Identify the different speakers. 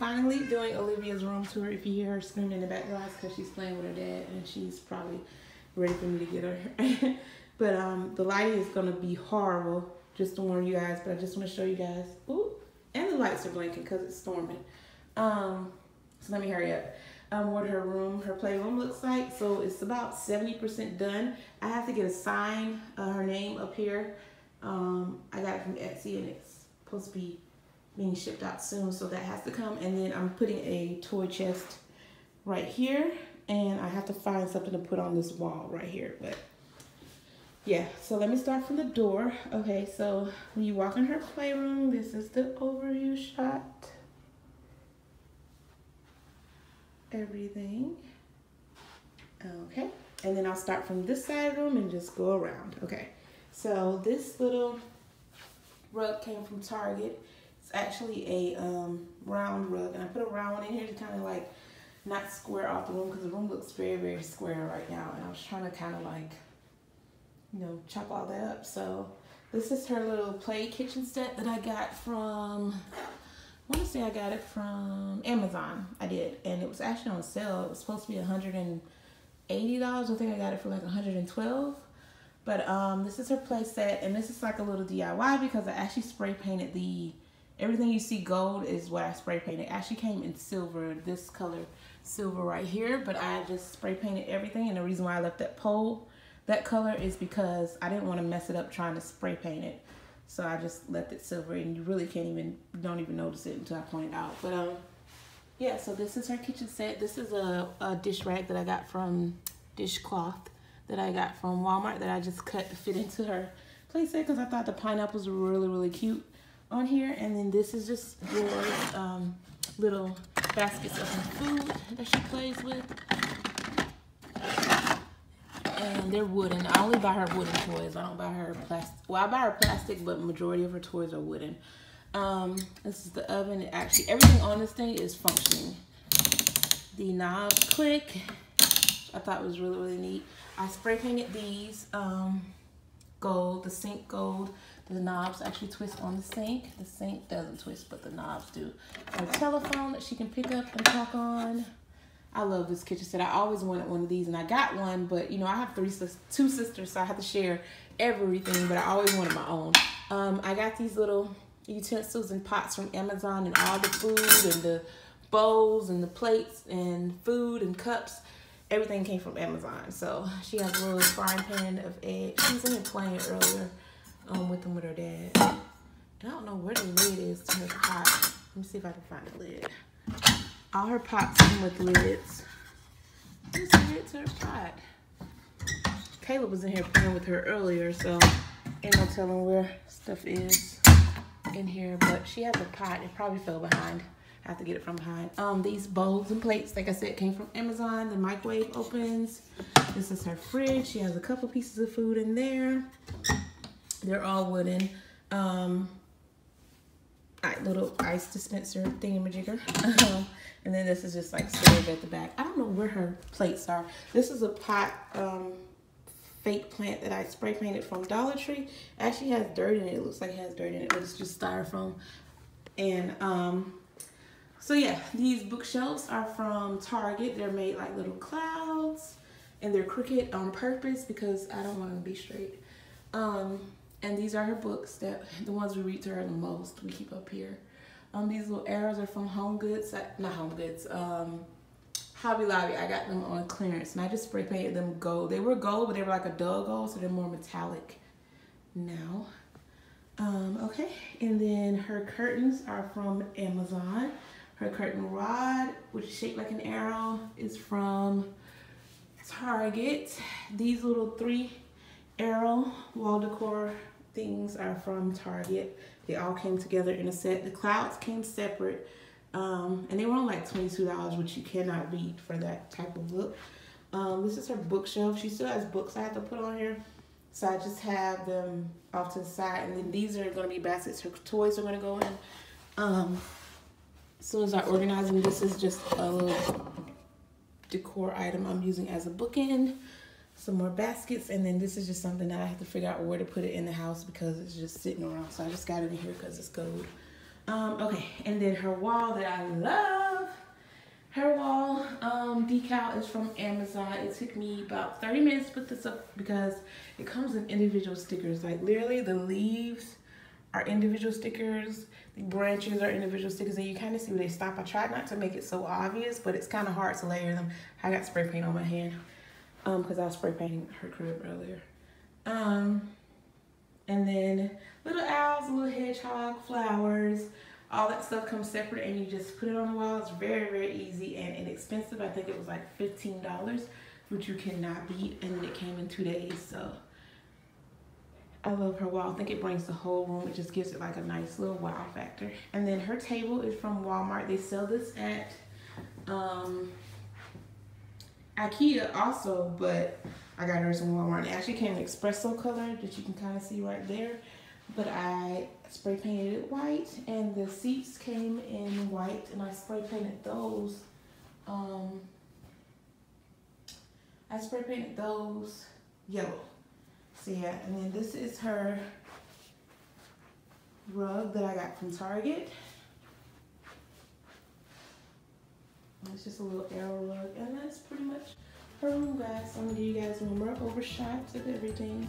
Speaker 1: finally doing Olivia's room tour. If you hear her screaming in the background, because she's playing with her dad and she's probably ready for me to get her. But the lighting is going to be horrible, just to warn you guys. But I just want to show you guys. Ooh, and the lights are blinking because it's storming. So let me hurry up. What her playroom looks like. So it's about 70% done. I have to get a sign, her name up here. I got it from Etsy and it's supposed to be being shipped out soon, so that has to come. And then I'm putting a toy chest right here, and I have to find something to put on this wall right here. But yeah, so let me start from the door. Okay, so when you walk in her playroom, this is the overview shot. Everything. Okay, and then I'll start from this side of the room and just go around. Okay, so this little rug came from Target. It's actually a round rug, and I put a round one in here to kind of like not square off the room because the room looks very, very square right now, and I was trying to kind of like, you know, chop all that up. So this is her little play kitchen set that I got from, I want to say I got it from Amazon. I did, and it was actually on sale. It was supposed to be $180. I think I got it for like $112. But this is her play set, and this is like a little DIY because I actually spray painted everything you see gold is what I spray painted. It actually came in silver, this color silver right here, but I just spray painted everything. And the reason why I left that pole that color is because I didn't want to mess it up trying to spray paint it. So I just left it silver, and you really don't even notice it until I point it out. But yeah, so this is her kitchen set. This is a dish rag that I got from Dishcloth that I got from Walmart that I just cut to fit into her play set because I thought the pineapples were really, really cute on here. And then this is just Laura's little baskets of her food that she plays with. And they're wooden. I only buy her wooden toys. I don't buy her plastic. Well, I buy her plastic, but majority of her toys are wooden. This is the oven. Actually, everything on this thing is functioning. The knobs click. I thought it was really, really neat. I spray painted these gold, the sink gold. The knobs actually twist on the sink. The sink doesn't twist, but the knobs do. A telephone that she can pick up and talk on. I love this kitchen set. I always wanted one of these, and I got one, but you know, I have two sisters, so I have to share everything, but I always wanted my own. I got these little utensils and pots from Amazon, and all the food and the bowls and the plates and food and cups, everything came from Amazon. So she has a little frying pan of eggs. She was in here playing earlier with them with her dad. And I don't know where the lid is to her pot. Let me see if I can find the lid. All her pots come with lids. There's a lid to her pot. Caleb was in here playing with her earlier, so ain't no telling where stuff is in here. But she has a pot. It probably fell behind. I have to get it from behind. These bowls and plates, like I said, came from Amazon. The microwave opens. This is her fridge. She has a couple pieces of food in there. They're all wooden. Little ice dispenser thingamajigger. And then this is just like storage at the back. I don't know where her plates are. This is a pot fake plant that I spray painted from Dollar Tree. It actually has dirt in it. It looks like it has dirt in it, but it's just styrofoam. And so yeah, these bookshelves are from Target. They're made like little clouds, and they're crooked on purpose because I don't want them to be straight. And these are her books, the ones we read to her the most, we keep up here. These little arrows are from Home Goods, not Home Goods, Hobby Lobby. I got them on clearance, and I just spray painted them gold. They were gold, but they were like a dull gold, so they're more metallic now. Okay, and then her curtains are from Amazon. Her curtain rod, which is shaped like an arrow, is from Target. These little 3 arrow wall decor things are from Target. They all came together in a set. The clouds came separate, and they were on like $22, which you cannot beat for that type of look. This is her bookshelf. She still has books I have to put on here, so I just have them off to the side. And then these are going to be baskets her toys are going to go in. As soon as I organize them, this is just a little decor item I'm using as a bookend. Some more baskets, and then this is just something that I have to figure out where to put it in the house because it's just sitting around. So I just got it in here because it's gold. Okay, and then her wall that I love. Her wall decal is from Amazon. It took me about 30 minutes to put this up because it comes in individual stickers. Like literally the leaves are individual stickers. The branches are individual stickers, and you kind of see where they stop. I tried not to make it so obvious, but it's kind of hard to layer them. I got spray paint on my hand because I was spray painting her crib earlier. And then little owls, little hedgehog, flowers, all that stuff comes separate and you just put it on the wall. It's very, very easy and inexpensive. I think it was like $15, which you cannot beat. And then it came in 2 days. So I love her wall. I think it brings the whole room. It just gives it like a nice little wow factor. And then her table is from Walmart. They sell this at IKEA also, but I got hers in Walmart. It actually came in espresso color that you can kind of see right there. But I spray painted it white, and the seats came in white, and I spray painted those. Yellow. So yeah, and then this is her rug that I got from Target. It's just a little arrow rug, and that's pretty much her room, guys. So I'm gonna give you guys one more overshot of everything.